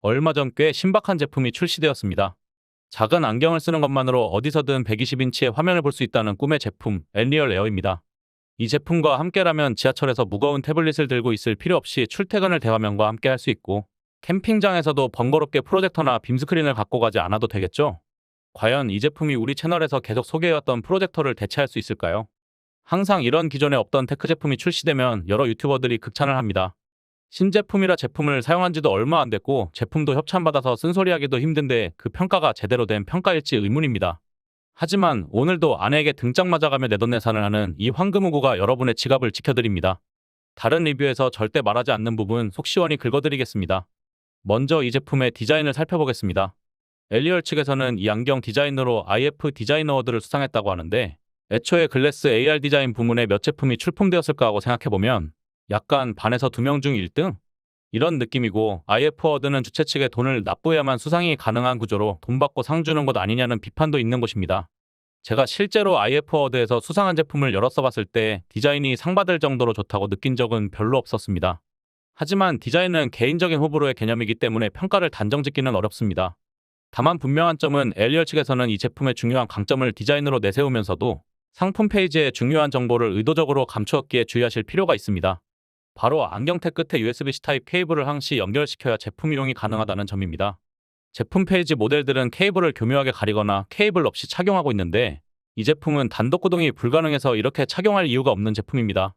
얼마 전 꽤 신박한 제품이 출시되었습니다. 작은 안경을 쓰는 것만으로 어디서든 120인치의 화면을 볼 수 있다는 꿈의 제품, 엘리얼 에어입니다. 이 제품과 함께라면 지하철에서 무거운 태블릿을 들고 있을 필요 없이 출퇴근을 대화면과 함께 할 수 있고, 캠핑장에서도 번거롭게 프로젝터나 빔스크린을 갖고 가지 않아도 되겠죠? 과연 이 제품이 우리 채널에서 계속 소개해왔던 프로젝터를 대체할 수 있을까요? 항상 이런 기존에 없던 테크 제품이 출시되면 여러 유튜버들이 극찬을 합니다. 신제품이라 제품을 사용한 지도 얼마 안 됐고 제품도 협찬받아서 쓴소리하기도 힘든데 그 평가가 제대로 된 평가일지 의문입니다. 하지만 오늘도 아내에게 등짝 맞아가며 내돈내산을 하는 이 황금우고가 여러분의 지갑을 지켜드립니다. 다른 리뷰에서 절대 말하지 않는 부분 속 시원히 긁어드리겠습니다. 먼저 이 제품의 디자인을 살펴보겠습니다. 엘리얼 측에서는 이 안경 디자인으로 IF 디자인 어워드를 수상했다고 하는데, 애초에 글래스 AR 디자인 부문에 몇 제품이 출품되었을까 하고 생각해보면 약간 반에서 2명 중 1등? 이런 느낌이고, IF 어워드는 주최 측에 돈을 납부해야만 수상이 가능한 구조로 돈 받고 상 주는 것 아니냐는 비판도 있는 곳입니다. 제가 실제로 IF 어워드에서 수상한 제품을 여러 써봤을 때 디자인이 상 받을 정도로 좋다고 느낀 적은 별로 없었습니다. 하지만 디자인은 개인적인 호불호의 개념이기 때문에 평가를 단정짓기는 어렵습니다. 다만 분명한 점은 엘리얼 측에서는 이 제품의 중요한 강점을 디자인으로 내세우면서도 상품 페이지에 중요한 정보를 의도적으로 감추었기에 주의하실 필요가 있습니다. 바로 안경테 끝에 USB-C 타입 케이블을 항시 연결시켜야 제품 이용이 가능하다는 점입니다. 제품 페이지 모델들은 케이블을 교묘하게 가리거나 케이블 없이 착용하고 있는데, 이 제품은 단독 구동이 불가능해서 이렇게 착용할 이유가 없는 제품입니다.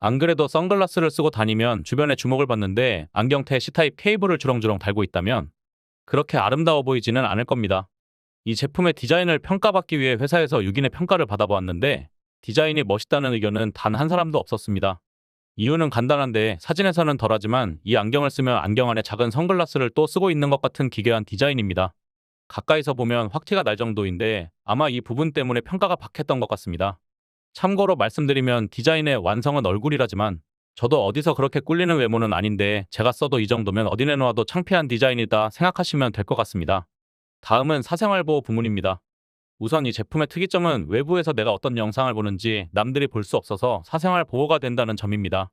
안 그래도 선글라스를 쓰고 다니면 주변에 주목을 받는데 안경테에 C타입 케이블을 주렁주렁 달고 있다면 그렇게 아름다워 보이지는 않을 겁니다. 이 제품의 디자인을 평가받기 위해 회사에서 6인의 평가를 받아보았는데 디자인이 멋있다는 의견은 단 한 사람도 없었습니다. 이유는 간단한데, 사진에서는 덜하지만 이 안경을 쓰면 안경 안에 작은 선글라스를 또 쓰고 있는 것 같은 기괴한 디자인입니다. 가까이서 보면 확 티가 날 정도인데 아마 이 부분 때문에 평가가 박했던 것 같습니다. 참고로 말씀드리면 디자인의 완성은 얼굴이라지만 저도 어디서 그렇게 꿀리는 외모는 아닌데 제가 써도 이 정도면 어디 내놓아도 창피한 디자인이다 생각하시면 될 것 같습니다. 다음은 사생활보호 부문입니다. 우선 이 제품의 특이점은 외부에서 내가 어떤 영상을 보는지 남들이 볼 수 없어서 사생활 보호가 된다는 점입니다.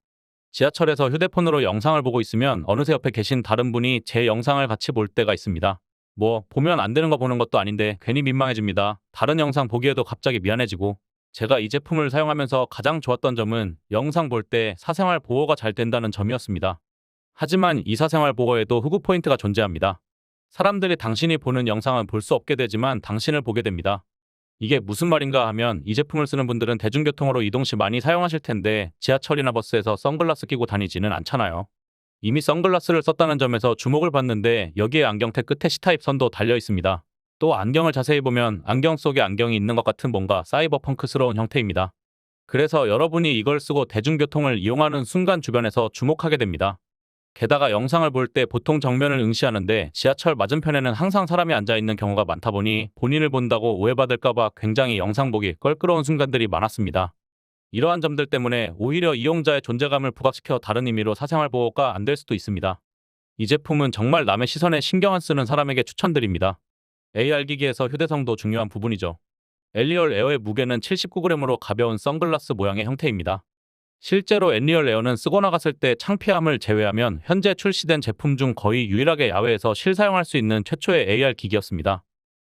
지하철에서 휴대폰으로 영상을 보고 있으면 어느새 옆에 계신 다른 분이 제 영상을 같이 볼 때가 있습니다. 뭐 보면 안 되는 거 보는 것도 아닌데 괜히 민망해집니다. 다른 영상 보기에도 갑자기 미안해지고. 제가 이 제품을 사용하면서 가장 좋았던 점은 영상 볼 때 사생활 보호가 잘 된다는 점이었습니다. 하지만 이 사생활 보호에도 흑우 포인트가 존재합니다. 사람들이 당신이 보는 영상은 볼 수 없게 되지만 당신을 보게 됩니다. 이게 무슨 말인가 하면, 이 제품을 쓰는 분들은 대중교통으로 이동 시 많이 사용하실 텐데 지하철이나 버스에서 선글라스 끼고 다니지는 않잖아요. 이미 선글라스를 썼다는 점에서 주목을 받는데 여기에 안경테 끝에 C타입 선도 달려 있습니다. 또 안경을 자세히 보면 안경 속에 안경이 있는 것 같은 뭔가 사이버펑크스러운 형태입니다. 그래서 여러분이 이걸 쓰고 대중교통을 이용하는 순간 주변에서 주목하게 됩니다. 게다가 영상을 볼 때 보통 정면을 응시하는데 지하철 맞은편에는 항상 사람이 앉아있는 경우가 많다 보니 본인을 본다고 오해받을까봐 굉장히 영상 보기 껄끄러운 순간들이 많았습니다. 이러한 점들 때문에 오히려 이용자의 존재감을 부각시켜 다른 의미로 사생활 보호가 안 될 수도 있습니다. 이 제품은 정말 남의 시선에 신경 안 쓰는 사람에게 추천드립니다. AR 기기에서 휴대성도 중요한 부분이죠. 엘리얼 에어의 무게는 79g으로 가벼운 선글라스 모양의 형태입니다. 실제로 엘리얼 에어는 쓰고 나갔을 때 창피함을 제외하면 현재 출시된 제품 중 거의 유일하게 야외에서 실사용할 수 있는 최초의 AR 기기였습니다.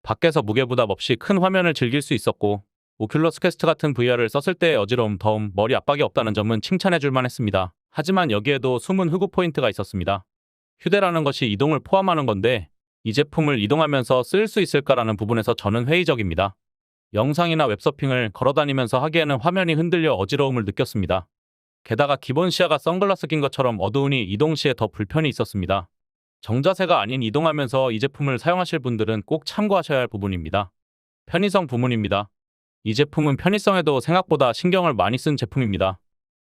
밖에서 무게 부담 없이 큰 화면을 즐길 수 있었고, 오큘러스 퀘스트 같은 VR을 썼을 때의 어지러움, 더움, 머리 압박이 없다는 점은 칭찬해줄 만했습니다. 하지만 여기에도 숨은 흑우 포인트가 있었습니다. 휴대라는 것이 이동을 포함하는 건데 이 제품을 이동하면서 쓸 수 있을까라는 부분에서 저는 회의적입니다. 영상이나 웹서핑을 걸어다니면서 하기에는 화면이 흔들려 어지러움을 느꼈습니다. 게다가 기본 시야가 선글라스 낀 것처럼 어두우니 이동 시에 더 불편이 있었습니다. 정자세가 아닌 이동하면서 이 제품을 사용하실 분들은 꼭 참고하셔야 할 부분입니다. 편의성 부문입니다. 이 제품은 편의성에도 생각보다 신경을 많이 쓴 제품입니다.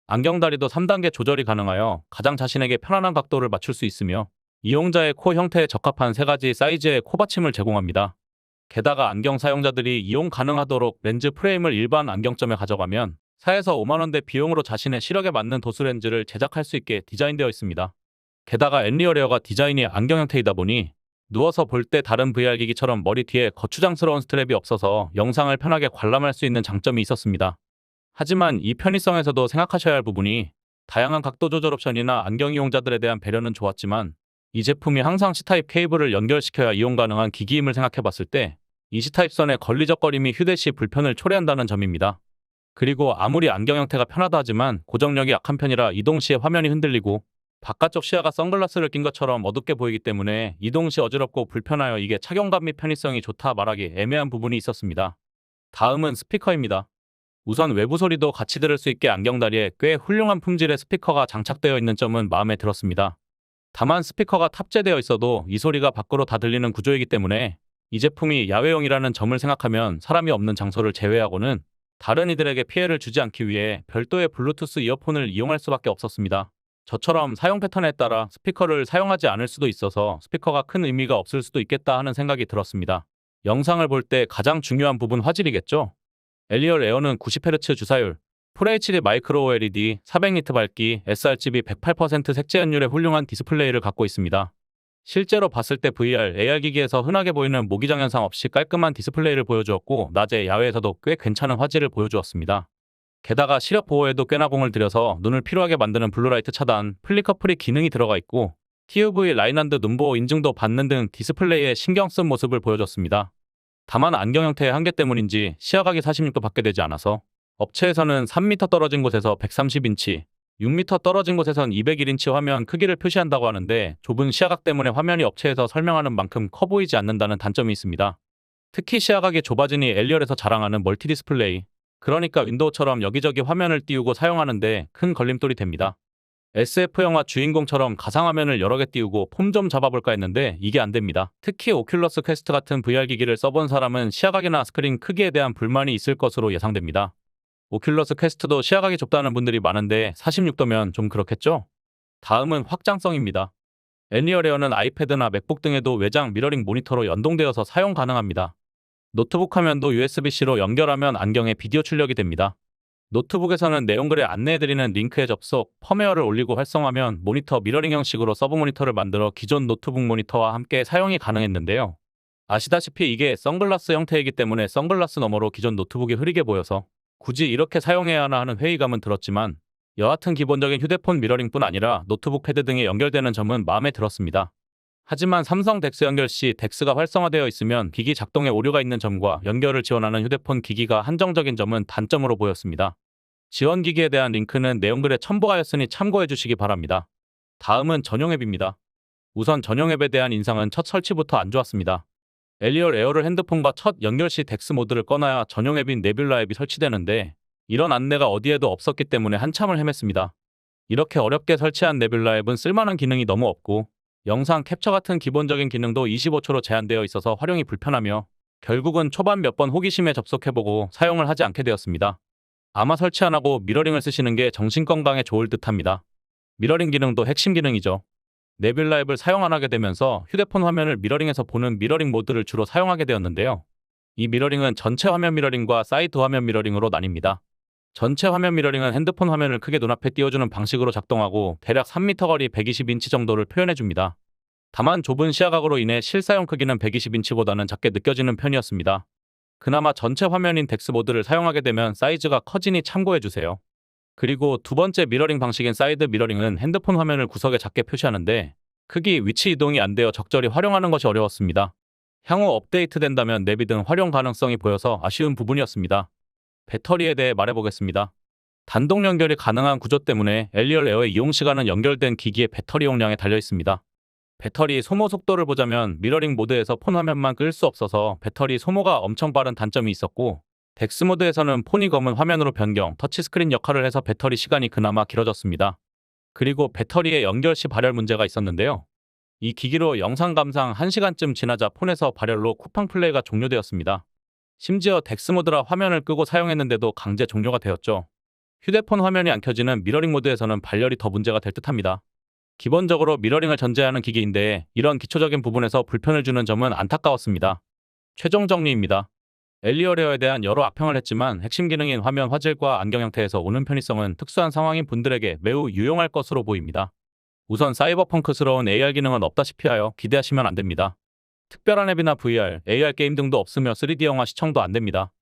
안경다리도 3단계 조절이 가능하여 가장 자신에게 편안한 각도를 맞출 수 있으며 이용자의 코 형태에 적합한 3가지 사이즈의 코받침을 제공합니다. 게다가 안경 사용자들이 이용 가능하도록 렌즈 프레임을 일반 안경점에 가져가면 4에서 5만원대 비용으로 자신의 시력에 맞는 도수 렌즈를 제작할 수 있게 디자인되어 있습니다. 게다가 엘리얼 에어가 디자인이 안경 형태이다 보니 누워서 볼 때 다른 VR 기기처럼 머리 뒤에 거추장스러운 스트랩이 없어서 영상을 편하게 관람할 수 있는 장점이 있었습니다. 하지만 이 편의성에서도 생각하셔야 할 부분이, 다양한 각도 조절 옵션이나 안경 이용자들에 대한 배려는 좋았지만 이 제품이 항상 C타입 케이블을 연결시켜야 이용 가능한 기기임을 생각해봤을 때 이 C타입 선의 걸리적거림이 휴대 시 불편을 초래한다는 점입니다. 그리고 아무리 안경 형태가 편하다 하지만 고정력이 약한 편이라 이동 시에 화면이 흔들리고 바깥쪽 시야가 선글라스를 낀 것처럼 어둡게 보이기 때문에 이동 시 어지럽고 불편하여 이게 착용감 및 편의성이 좋다 말하기 애매한 부분이 있었습니다. 다음은 스피커입니다. 우선 외부 소리도 같이 들을 수 있게 안경다리에 꽤 훌륭한 품질의 스피커가 장착되어 있는 점은 마음에 들었습니다. 다만 스피커가 탑재되어 있어도 이 소리가 밖으로 다 들리는 구조이기 때문에 이 제품이 야외용이라는 점을 생각하면 사람이 없는 장소를 제외하고는 다른 이들에게 피해를 주지 않기 위해 별도의 블루투스 이어폰을 이용할 수밖에 없었습니다. 저처럼 사용 패턴에 따라 스피커를 사용하지 않을 수도 있어서 스피커가 큰 의미가 없을 수도 있겠다 하는 생각이 들었습니다. 영상을 볼 때 가장 중요한 부분 화질이겠죠? 엘리얼 에어는 90Hz 주사율, FHD 마이크로 OLED, 400니트 밝기, sRGB 108% 색재 연율의 훌륭한 디스플레이를 갖고 있습니다. 실제로 봤을 때 VR, AR 기기에서 흔하게 보이는 모기장 현상 없이 깔끔한 디스플레이를 보여주었고 낮에 야외에서도 꽤 괜찮은 화질을 보여주었습니다. 게다가 시력 보호에도 꽤나 공을 들여서 눈을 피로하게 만드는 블루라이트 차단, 플리커 프리 기능이 들어가 있고 TUV 라인안드 눈보호 인증도 받는 등 디스플레이에 신경 쓴 모습을 보여줬습니다. 다만 안경 형태의 한계 때문인지 시야각이 46도 밖에 되지 않아서 업체에서는 3m 떨어진 곳에서 130인치, 6m 떨어진 곳에선 201인치 화면 크기를 표시한다고 하는데 좁은 시야각 때문에 화면이 업체에서 설명하는 만큼 커 보이지 않는다는 단점이 있습니다. 특히 시야각이 좁아지니 엘리얼에서 자랑하는 멀티 디스플레이, 그러니까 윈도우처럼 여기저기 화면을 띄우고 사용하는데 큰 걸림돌이 됩니다. SF 영화 주인공처럼 가상화면을 여러 개 띄우고 폼 좀 잡아볼까 했는데 이게 안 됩니다. 특히 오큘러스 퀘스트 같은 VR 기기를 써본 사람은 시야각이나 스크린 크기에 대한 불만이 있을 것으로 예상됩니다. 오큘러스 퀘스트도 시야각이 좁다는 분들이 많은데 46도면 좀 그렇겠죠? 다음은 확장성입니다. 엘리얼 에어는 아이패드나 맥북 등에도 외장 미러링 모니터로 연동되어서 사용 가능합니다. 노트북 화면도 USB-C로 연결하면 안경에 비디오 출력이 됩니다. 노트북에서는 내용글에 안내해드리는 링크에 접속, 펌웨어를 올리고 활성화하면 모니터 미러링 형식으로 서브 모니터를 만들어 기존 노트북 모니터와 함께 사용이 가능했는데요. 아시다시피 이게 선글라스 형태이기 때문에 선글라스 너머로 기존 노트북이 흐리게 보여서 굳이 이렇게 사용해야 하나 하는 회의감은 들었지만 여하튼 기본적인 휴대폰 미러링뿐 아니라 노트북 패드 등에 연결되는 점은 마음에 들었습니다. 하지만 삼성 덱스 연결 시 덱스가 활성화되어 있으면 기기 작동에 오류가 있는 점과 연결을 지원하는 휴대폰 기기가 한정적인 점은 단점으로 보였습니다. 지원 기기에 대한 링크는 내용글에 첨부하였으니 참고해 주시기 바랍니다. 다음은 전용 앱입니다. 우선 전용 앱에 대한 인상은 첫 설치부터 안 좋았습니다. 엘리얼 에어를 핸드폰과 첫 연결 시 덱스 모드를 꺼놔야 전용 앱인 네뷸라 앱이 설치되는데 이런 안내가 어디에도 없었기 때문에 한참을 헤맸습니다. 이렇게 어렵게 설치한 네뷸라 앱은 쓸만한 기능이 너무 없고 영상 캡처 같은 기본적인 기능도 25초로 제한되어 있어서 활용이 불편하며 결국은 초반 몇 번 호기심에 접속해보고 사용을 하지 않게 되었습니다. 아마 설치 안 하고 미러링을 쓰시는 게 정신건강에 좋을 듯합니다. 미러링 기능도 핵심 기능이죠. 네뷸라 앱을 사용 안 하게 되면서 휴대폰 화면을 미러링해서 보는 미러링 모드를 주로 사용하게 되었는데요. 이 미러링은 전체 화면 미러링과 사이드 화면 미러링으로 나뉩니다. 전체 화면 미러링은 핸드폰 화면을 크게 눈앞에 띄워주는 방식으로 작동하고 대략 3m 거리 120인치 정도를 표현해줍니다. 다만 좁은 시야각으로 인해 실사용 크기는 120인치보다는 작게 느껴지는 편이었습니다. 그나마 전체 화면인 덱스 모드를 사용하게 되면 사이즈가 커지니 참고해주세요. 그리고 두 번째 미러링 방식인 사이드 미러링은 핸드폰 화면을 구석에 작게 표시하는데 크기, 위치 이동이 안 되어 적절히 활용하는 것이 어려웠습니다. 향후 업데이트된다면 내비 등 활용 가능성이 보여서 아쉬운 부분이었습니다. 배터리에 대해 말해보겠습니다. 단독 연결이 가능한 구조 때문에 엘리얼 에어의 이용 시간은 연결된 기기의 배터리 용량에 달려 있습니다. 배터리 소모 속도를 보자면 미러링 모드에서 폰 화면만 끌 수 없어서 배터리 소모가 엄청 빠른 단점이 있었고 덱스 모드에서는 폰이 검은 화면으로 변경, 터치스크린 역할을 해서 배터리 시간이 그나마 길어졌습니다. 그리고 배터리의 연결 시 발열 문제가 있었는데요. 이 기기로 영상 감상 1시간쯤 지나자 폰에서 발열로 쿠팡 플레이가 종료되었습니다. 심지어 덱스 모드라 화면을 끄고 사용했는데도 강제 종료가 되었죠. 휴대폰 화면이 안 켜지는 미러링 모드에서는 발열이 더 문제가 될 듯합니다. 기본적으로 미러링을 전제하는 기기인데 이런 기초적인 부분에서 불편을 주는 점은 안타까웠습니다. 최종 정리입니다. 엘리얼 에어에 대한 여러 악평을 했지만 핵심 기능인 화면 화질과 안경 형태에서 오는 편의성은 특수한 상황인 분들에게 매우 유용할 것으로 보입니다. 우선 사이버펑크스러운 AR 기능은 없다시피 하여 기대하시면 안 됩니다. 특별한 앱이나 VR, AR 게임 등도 없으며 3D 영화 시청도 안 됩니다.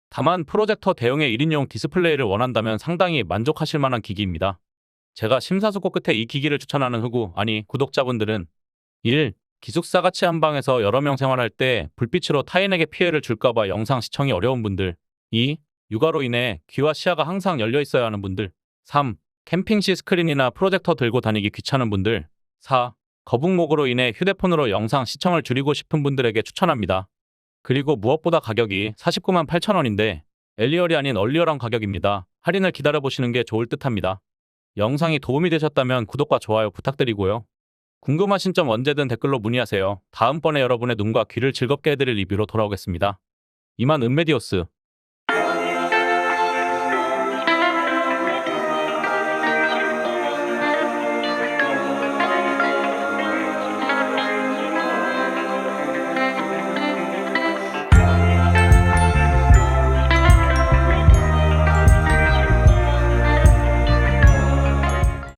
다만 프로젝터 대용의 1인용 디스플레이를 원한다면 상당히 만족하실 만한 기기입니다. 제가 심사숙고 끝에 이 기기를 추천하는 구독자분들은 1. 기숙사 같이 한 방에서 여러 명 생활할 때 불빛으로 타인에게 피해를 줄까봐 영상 시청이 어려운 분들. 2. 육아로 인해 귀와 시야가 항상 열려 있어야 하는 분들. 3. 캠핑 시 스크린이나 프로젝터 들고 다니기 귀찮은 분들. 4. 거북목으로 인해 휴대폰으로 영상 시청을 줄이고 싶은 분들에게 추천합니다. 그리고 무엇보다 가격이 49만 8천 원인데 엘리얼이 아닌 얼리얼한 가격입니다. 할인을 기다려보시는 게 좋을 듯합니다. 영상이 도움이 되셨다면 구독과 좋아요 부탁드리고요. 궁금하신 점 언제든 댓글로 문의하세요. 다음번에 여러분의 눈과 귀를 즐겁게 해드릴 리뷰로 돌아오겠습니다. 이만 은메디오스